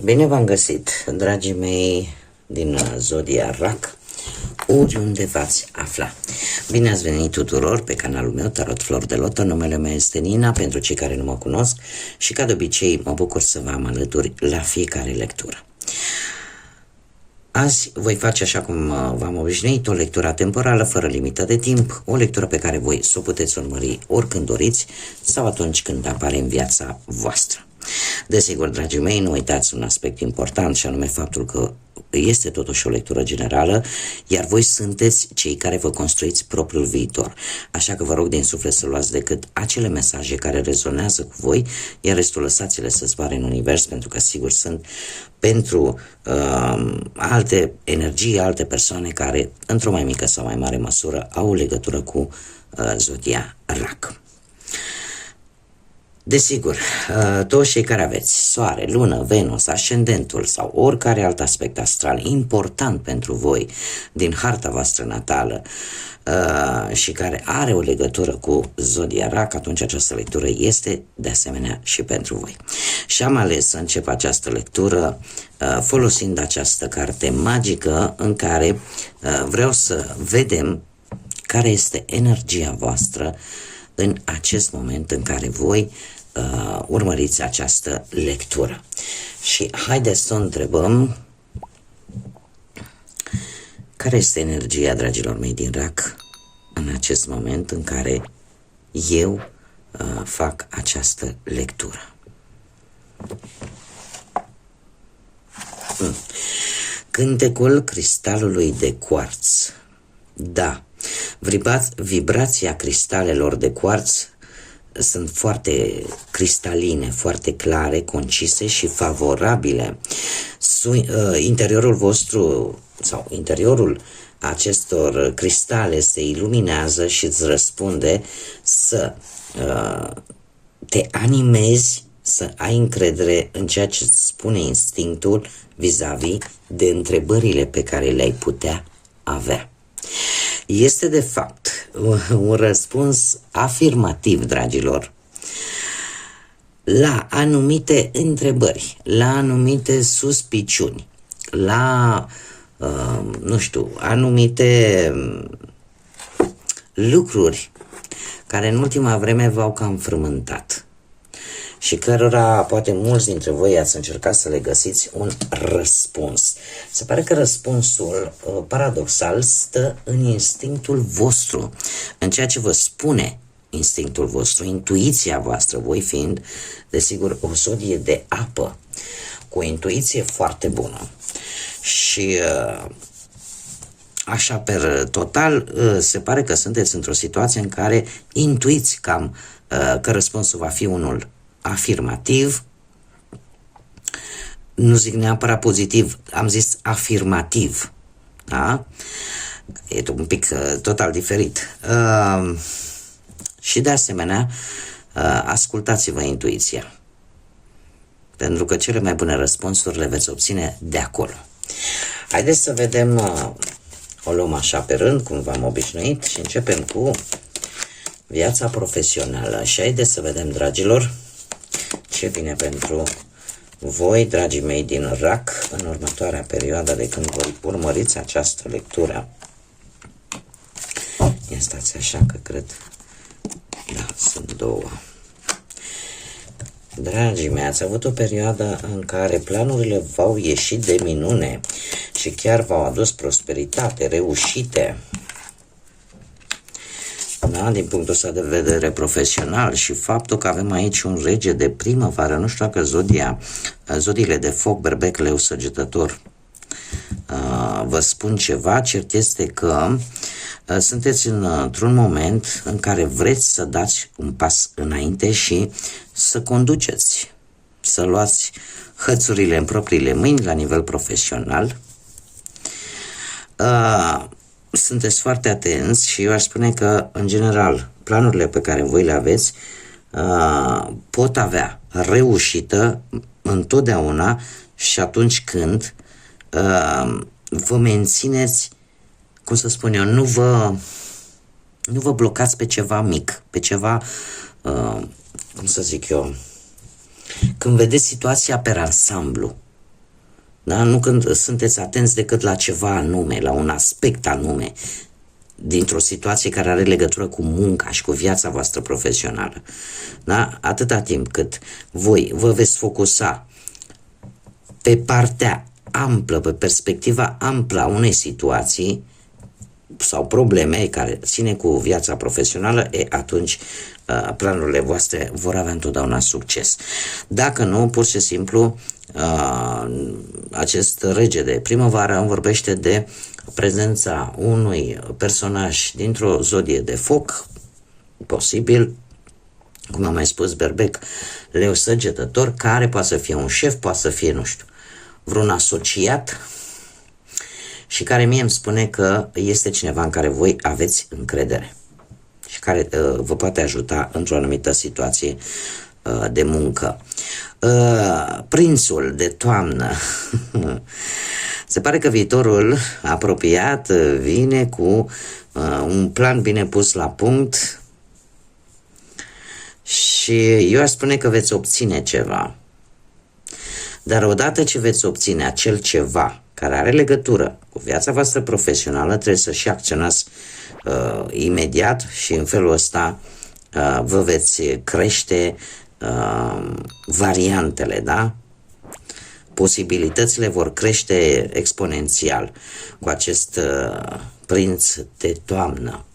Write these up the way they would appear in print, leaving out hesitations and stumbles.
Bine v-am găsit, dragii mei din Zodia Rac, oriunde v-ați afla. Bine ați venit tuturor pe canalul meu Tarot Flor de Lotă. Numele meu este Nina, pentru cei care nu mă cunosc, și ca de obicei mă bucur să vă am alături la fiecare lectură. Azi voi face, așa cum v-am obișnuit, o lectură temporală, fără limită de timp, o lectură pe care voi să o puteți urmări oricând doriți sau atunci când apare în viața voastră. Desigur, dragii mei, nu uitați un aspect important, și anume faptul că este totuși o lectură generală, iar voi sunteți cei care vă construiți propriul viitor. Așa că vă rog din suflet să luați decât acele mesaje care rezonează cu voi, iar restul lăsați-le să zboare în univers, pentru că sigur sunt pentru alte energii, alte persoane care, într-o mai mică sau mai mare măsură, au o legătură cu Zodia Rac. Desigur, toți cei care aveți Soare, Lună, Venus, Ascendentul sau oricare alt aspect astral important pentru voi din harta voastră natală și care are o legătură cu Zodia Rac, atunci această lectură este de asemenea și pentru voi. Și am ales să încep această lectură folosind această carte magică în care vreau să vedem care este energia voastră în acest moment în care voi urmăriți această lectură. Și haideți să o întrebăm care este energia, dragilor mei din Rac, în acest moment în care eu fac această lectură. Cântecul cristalului de cuarț. Da, vibrația cristalelor de cuarț sunt foarte cristaline, foarte clare, concise și favorabile. Interiorul vostru sau interiorul acestor cristale se iluminează și îți răspunde să te animezi, să ai încredere în ceea ce îți spune instinctul vis-a-vis de întrebările pe care le-ai putea avea. Este de fapt un răspuns afirmativ, dragilor, la anumite întrebări, la anumite suspiciuni, la, nu știu, anumite lucruri care în ultima vreme v-au cam frământat și cărora poate mulți dintre voi ați încercat să le găsiți un răspuns. Se pare că răspunsul, paradoxal, stă în instinctul vostru, în ceea ce vă spune instinctul vostru, intuiția voastră, voi fiind, desigur, o zodie de apă, cu o intuiție foarte bună. Și așa, per total, se pare că sunteți într-o situație în care intuiți cam că răspunsul va fi unul afirmativ, nu zic neapărat pozitiv, am zis afirmativ, da? E un pic total diferit. Și de asemenea, ascultați-vă intuiția, pentru că cele mai bune răspunsuri le veți obține de acolo. Haideți să vedem, o luăm așa pe rând, cum v-am obișnuit, și începem cu viața profesională. Și haideți să vedem, dragilor, ce vine pentru voi, dragii mei din Rac, în următoarea perioadă de când voi urmăriți această lectură. Ia stați așa că cred, da, sunt două. Dragii mei, ați avut o perioadă în care planurile v-au ieșit de minune și chiar v-au adus prosperitate, reușite. Da, din punctul ăsta de vedere profesional, și faptul că avem aici un rege de primăvară, nu știu dacă zodiile de foc, berbec, leu, săgetător, vă spun ceva, cert este că sunteți într-un moment în care vreți să dați un pas înainte și să conduceți, să luați hățurile în propriile mâini la nivel profesional. Sunteți foarte atenți și eu aș spune că, în general, planurile pe care voi le aveți pot avea reușită întotdeauna și atunci când vă mențineți, cum să spun eu, nu vă blocați pe ceva mic, pe ceva, cum să zic eu, când vedeți situația per ansamblu, Da? Nu când sunteți atenți decât la ceva anume, la un aspect anume, dintr-o situație care are legătură cu munca și cu viața voastră profesională. Da? Atâta timp cât voi vă veți focusa pe partea amplă, pe perspectiva amplă a unei situații sau probleme care ține cu viața profesională, atunci planurile voastre vor avea întotdeauna succes. Dacă nu, pur și simplu, acest rege de primăvară îmi vorbește de prezența unui personaj dintr-o zodie de foc, posibil, cum am mai spus, Berbec, Leu Săgetător, care poate să fie un șef, poate să fie, nu știu, vreun asociat și care mie îmi spune că este cineva în care voi aveți încredere și care vă poate ajuta într-o anumită situație de muncă. Prințul de toamnă. Se pare că viitorul apropiat vine cu un plan bine pus la punct și eu aș spune că veți obține ceva. Dar odată ce veți obține acel ceva care are legătură cu viața voastră profesională, trebuie să și acționați imediat și în felul ăsta vă veți crește variantele, da? Posibilitățile vor crește exponențial cu acest prinț de toamnă.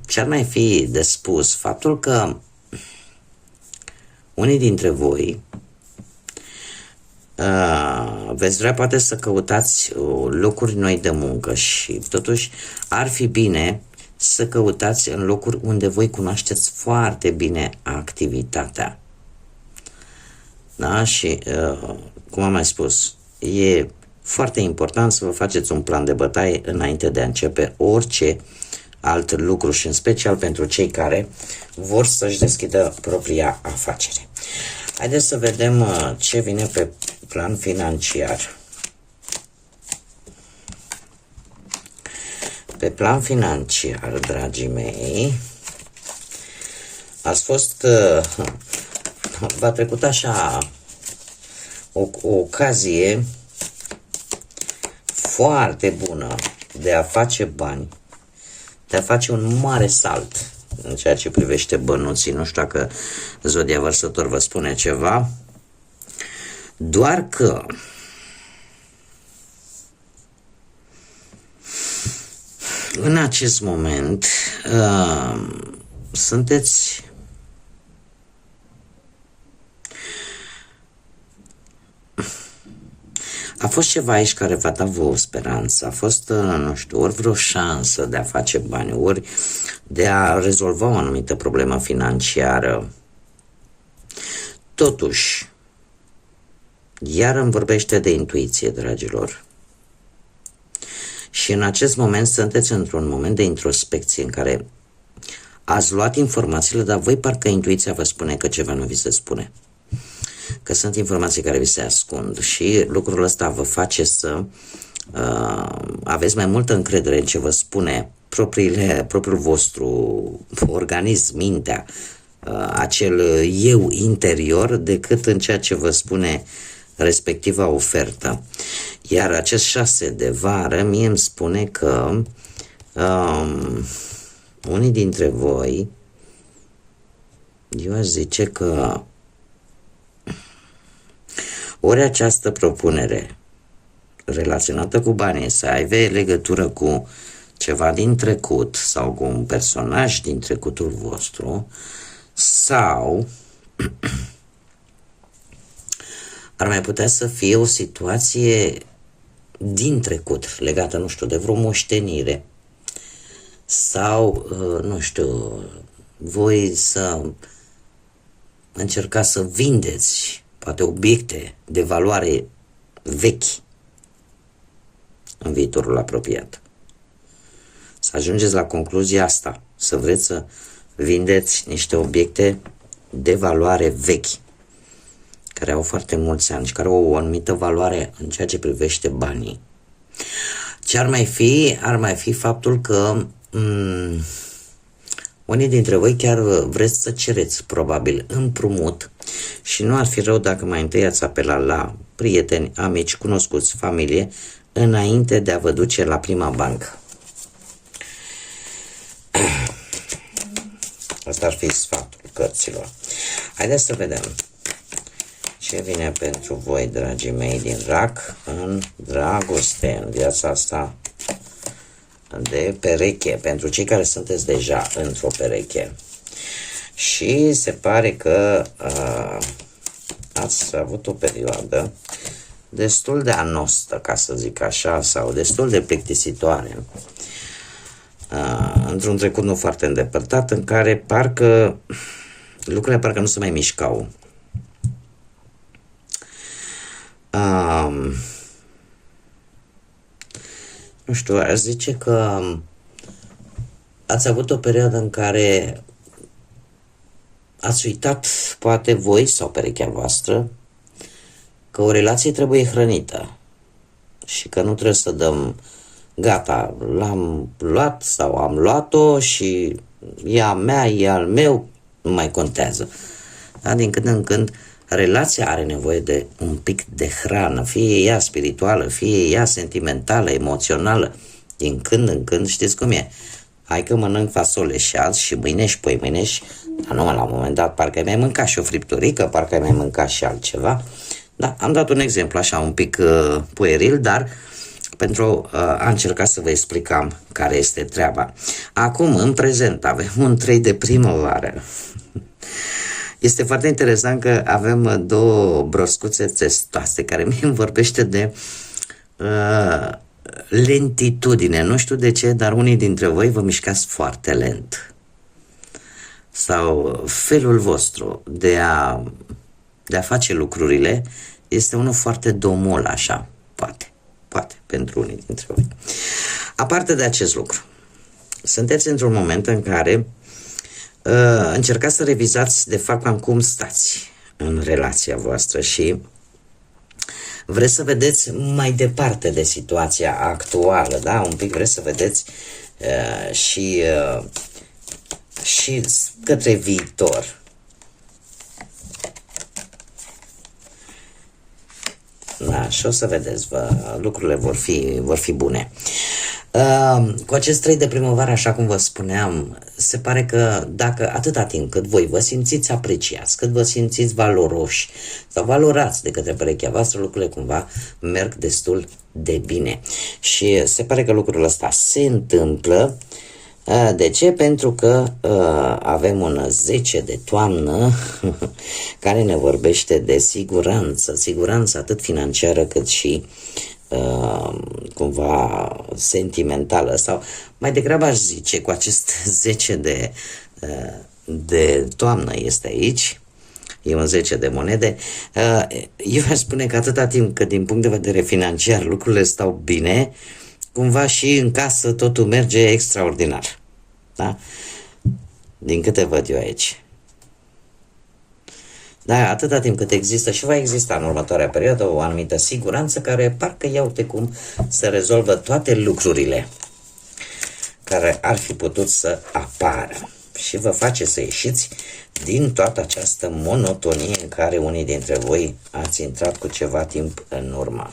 Ce-ar mai fi de spus? Faptul că unii dintre voi veți vrea poate să căutați locuri noi de muncă și totuși ar fi bine să căutați în locuri unde voi cunoașteți foarte bine activitatea. Da? Și cum am mai spus, e foarte important să vă faceți un plan de bătaie înainte de a începe orice alt lucru și în special pentru cei care vor să-și deschidă propria afacere. Haideți să vedem ce vine pe plan financiar. Pe plan financiar, dragii mei, ați fost, v-a trecut așa o ocazie foarte bună de a face bani, de a face un mare salt în ceea ce privește bănuții. Nu știu dacă Zodia Vărsător vă spune ceva, doar că în acest moment sunteți a fost ceva aici care v-a dat vouă speranță, a fost, nu știu, ori vreo șansă de a face bani, ori de a rezolva o anumită problemă financiară. Totuși, iar îmi vorbește de intuiție, dragilor. Și în acest moment sunteți într-un moment de introspecție în care ați luat informațiile, dar voi parcă intuiția vă spune că ceva nu vi se spune. Că sunt informații care vi se ascund și lucrul ăsta vă face să aveți mai multă încredere în ce vă spune propriul vostru organism, mintea, acel eu interior, decât în ceea ce vă spune respectiva ofertă. Iar acest 6 de vară mie îmi spune că unii dintre voi, eu aș zice că ori această propunere relaționată cu banii să aibă legătură cu ceva din trecut sau cu un personaj din trecutul vostru, sau ar mai putea să fie o situație din trecut, legată, nu știu, de vreo moștenire, sau, nu știu, voi să încercați să vindeți poate obiecte de valoare vechi în viitorul apropiat. Să ajungeți la concluzia asta, să vreți să vindeți niște obiecte de valoare vechi, care au foarte mulți ani și care au o anumită valoare în ceea ce privește banii. Ce ar mai fi? Ar mai fi faptul că unii dintre voi chiar vreți să cereți probabil împrumut și nu ar fi rău dacă mai întâi ați apelat la prieteni, amici, cunoscuți, familie, înainte de a vă duce la prima bancă. Asta ar fi sfatul cărților. Haideți să vedem ce vine pentru voi, dragii mei, din rac, în dragoste, în viața asta de pereche, pentru cei care sunteți deja într-o pereche. Și se pare că ați avut o perioadă destul de anostă, ca să zic așa, sau destul de plictisitoare, într-un trecut nu foarte îndepărtat, în care lucrurile parcă nu se mai mișcau. Nu știu, aș zice că ați avut o perioadă în care ați uitat, poate voi sau perechea voastră, că o relație trebuie hrănită și că nu trebuie să dăm gata, l-am luat sau am luat-o și e a mea, e al meu, nu mai contează. Da? Din când în când relația are nevoie de un pic de hrană, fie ea spirituală, fie ea sentimentală, emoțională. Din când în când, știți cum e? Hai că mănânc fasole și azi și mâine și poi mâine și... Dar nu, la un moment dat parcă ai mai mâncat și o fripturică, parcă ai mai mâncat și altceva. Da, am dat un exemplu așa un pic pueril, dar pentru a încerca să vă explicam care este treaba. Acum, în prezent, avem un 3 de primăvară. Este foarte interesant că avem două broscuțe testoase care mi îmi vorbește de lentitudine. Nu știu de ce, dar unii dintre voi vă mișcați foarte lent. Sau felul vostru de a face lucrurile este unul foarte domol așa, poate, pentru unii dintre voi. Aparte de acest lucru, sunteți într-un moment în care încercați să revizați de fapt cam cum stați în relația voastră și vreți să vedeți mai departe de situația actuală, da? Un pic vreți să vedeți și către viitor. Da, și o să vedeți, lucrurile vor fi bune. Cu acest 3 de primăvară, așa cum vă spuneam, se pare că dacă atâta timp cât voi vă simțiți apreciați, cât vă simțiți valoroși sau valorați de către perechea voastră, lucrurile cumva merg destul de bine. Și se pare că lucrul ăsta se întâmplă. De ce? Pentru că avem un 10 de toamnă care ne vorbește de siguranță atât financiară cât și cumva sentimentală, sau mai degrabă aș zice, cu acest 10 de toamnă este aici, e un 10 de monede, eu aș spune că atâta timp cât din punct de vedere financiar lucrurile stau bine, cumva și în casă totul merge extraordinar. Da? Din câte văd eu aici. Da, atâta timp cât există și va exista în următoarea perioadă o anumită siguranță care parcă ia uite cum se rezolvă toate lucrurile care ar fi putut să apară și vă face să ieșiți din toată această monotonie în care unii dintre voi ați intrat cu ceva timp în urmă.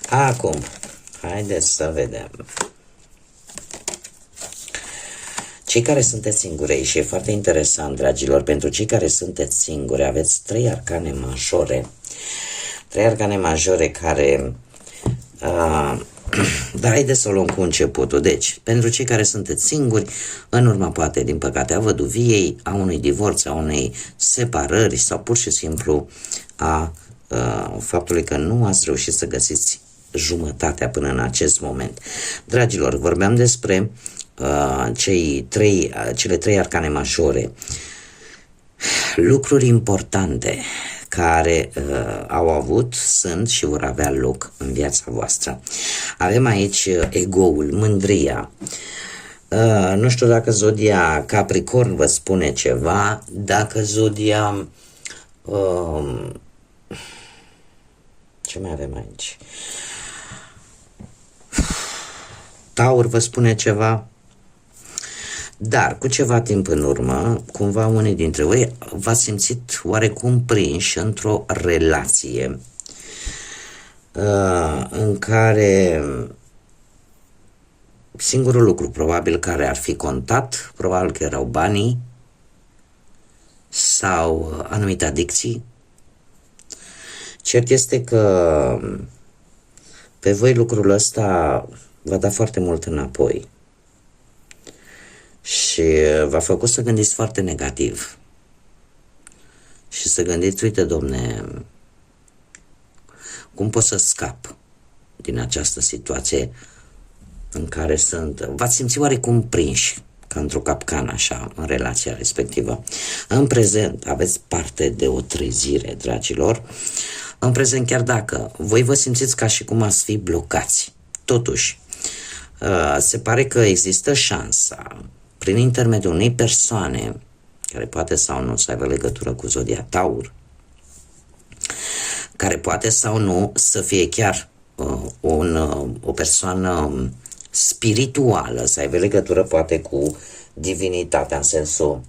Acum, haideți să vedem. Cei care sunteți singurei, și e foarte interesant, dragilor, pentru cei care sunteți singuri, aveți 3 arcane majore. 3 arcane majore care... dar haideți să o luăm cu începutul. Deci, pentru cei care sunteți singuri, în urma poate, din păcate, a văduviei, a unui divorț, a unei separări sau pur și simplu a faptului că nu ați reușit să găsiți jumătatea până în acest moment. Dragilor, vorbeam despre cele 3 arcane majore, lucruri importante care au avut, sunt și vor avea loc în viața voastră. Avem aici egoul, mândria. Nu știu dacă zodia Capricorn vă spune ceva, dacă zodia... ce mai avem aici? Taur vă spune ceva. Dar cu ceva timp în urmă, cumva unii dintre voi v-ați simțit oarecum prinși într-o relație în care singurul lucru probabil care ar fi contat, probabil că erau banii sau anumite adicții. Cert este că pe voi lucrul ăsta v-a dat foarte mult înapoi și v-a făcut să gândiți foarte negativ și să gândiți, uite domne, cum pot să scap din această situație în care sunt. V-ați simțit oarecum prinși ca într-o capcană așa în relația respectivă. În prezent aveți parte de o trezire, dragilor. În prezent, chiar dacă voi vă simțiți ca și cum ați fi blocați, totuși se pare că există șansa prin intermediul unei persoane care poate sau nu să aibă legătură cu zodia Taur, care poate sau nu să fie chiar o persoană spirituală, să aibă legătură poate cu divinitatea în sensul,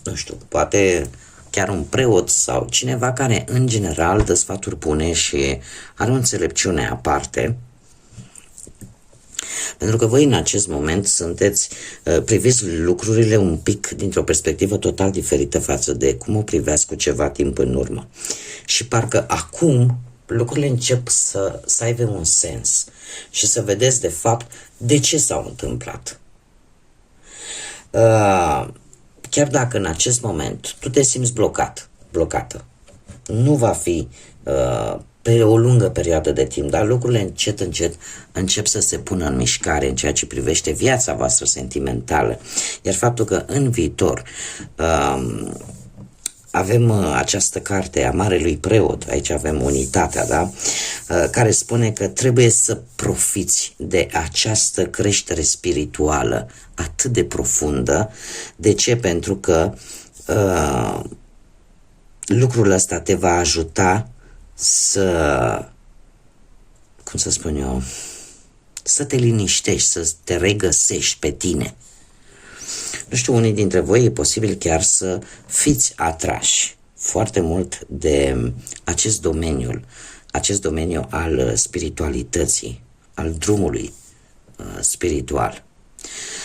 nu știu, poate chiar un preot sau cineva care în general dă sfaturi bune și are o înțelepciune aparte. Pentru că voi în acest moment priviți lucrurile un pic dintr-o perspectivă total diferită față de cum o priveați cu ceva timp în urmă. Și parcă acum lucrurile încep să aibă un sens și să vedeți de fapt de ce s-au întâmplat. Chiar dacă în acest moment tu te simți blocată, nu va fi pe o lungă perioadă de timp, dar lucrurile încet încep să se pună în mișcare în ceea ce privește viața voastră sentimentală. Iar faptul că în viitor avem această carte a Marelui Preot, aici avem unitatea, da? Care spune că trebuie să profiți de această creștere spirituală atât de profundă. De ce? Pentru că lucrul ăsta te va ajuta să, cum să spun eu, să te liniștești, să te regăsești pe tine. Nu știu, unii dintre voi e posibil chiar să fiți atrași foarte mult de acest domeniu al spiritualității, al drumului spiritual.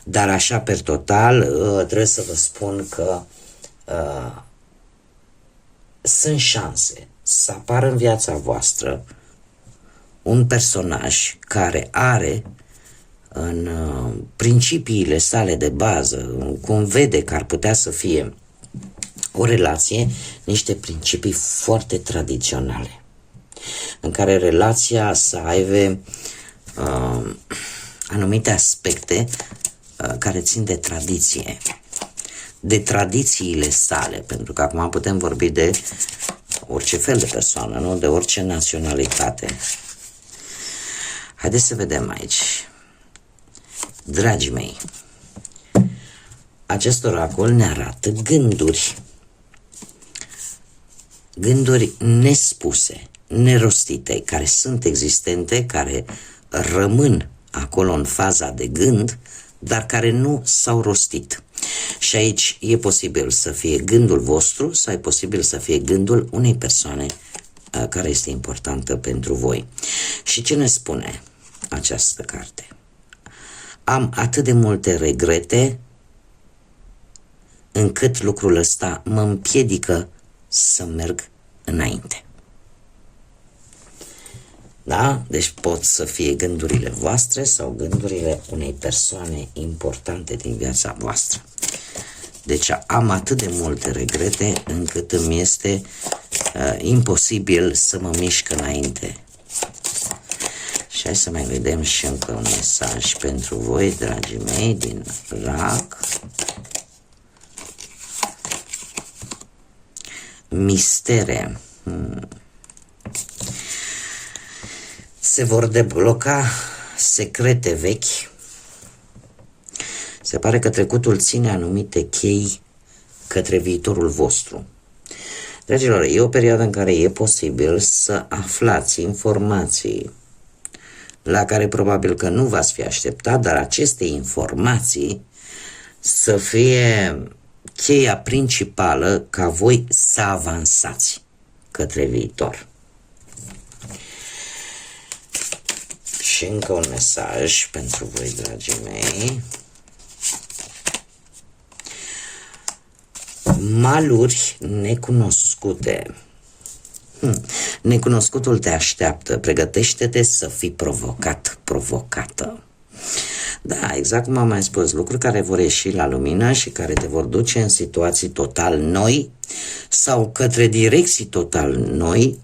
Dar așa, per total, trebuie să vă spun că sunt șanse să apară în viața voastră un personaj care are în principiile sale de bază, cum vede că ar putea să fie o relație, niște principii foarte tradiționale, în care relația să aibă anumite aspecte care țin de tradiție, de tradițiile sale, pentru că acum putem vorbi de orice fel de persoană, nu de orice naționalitate. Haideți să vedem aici. Dragii mei, acest oracol ne arată gânduri nespuse, nerostite, care sunt existente, care rămân acolo în faza de gând, dar care nu s-au rostit. Și aici e posibil să fie gândul vostru sau e posibil să fie gândul unei persoane care este importantă pentru voi. Și ce ne spune această carte? Am atât de multe regrete încât lucrul ăsta mă împiedică să merg înainte. Da? Deci pot să fie gândurile voastre sau gândurile unei persoane importante din viața voastră. Deci am atât de multe regrete încât îmi este imposibil să mă mișc înainte. Și hai să mai vedem și încă un mesaj pentru voi, dragii mei, din RAC. Mistere. Se vor debloca secrete vechi. Se pare că trecutul ține anumite chei către viitorul vostru. Dragilor, e o perioadă în care e posibil să aflați informații la care probabil că nu v-ați fi așteptat, dar aceste informații să fie cheia principală ca voi să avansați către viitor. Și încă un mesaj pentru voi, dragii mei. Maluri necunoscute. Necunoscutul te așteaptă, pregătește-te să fii provocat, provocată. Da, exact cum am mai spus, lucruri care vor ieși la lumină și care te vor duce în situații total noi sau către direcții total noi,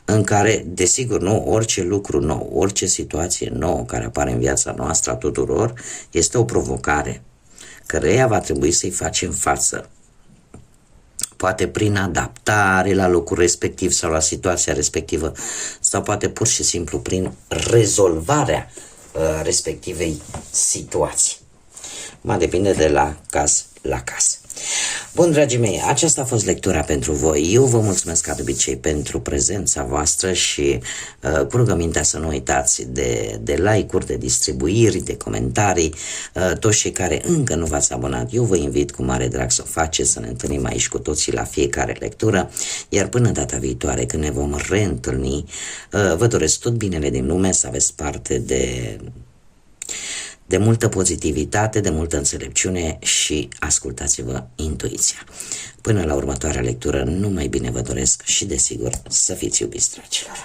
în care, desigur, nu, orice lucru nou, orice situație nouă care apare în viața noastră a tuturor, este o provocare, căreia va trebui să-i facem față. Poate prin adaptare la locul respectiv sau la situația respectivă, sau poate pur și simplu prin rezolvarea respectivei situații. Mai depinde de la caz la caz. Bun, dragii mei, aceasta a fost lectura pentru voi. Eu vă mulțumesc ca de obicei pentru prezența voastră și cu rugămintea să nu uitați de like-uri, de distribuiri, de comentarii. Toți cei care încă nu v-ați abonat, eu vă invit cu mare drag să o faceți, să ne întâlnim aici cu toții la fiecare lectură, iar până data viitoare, când ne vom reîntâlni, vă doresc tot binele din lume, să aveți parte de multă pozitivitate, de multă înțelepciune și ascultați-vă intuiția. Până la următoarea lectură, numai bine vă doresc și, desigur, să fiți iubiți, dragilor!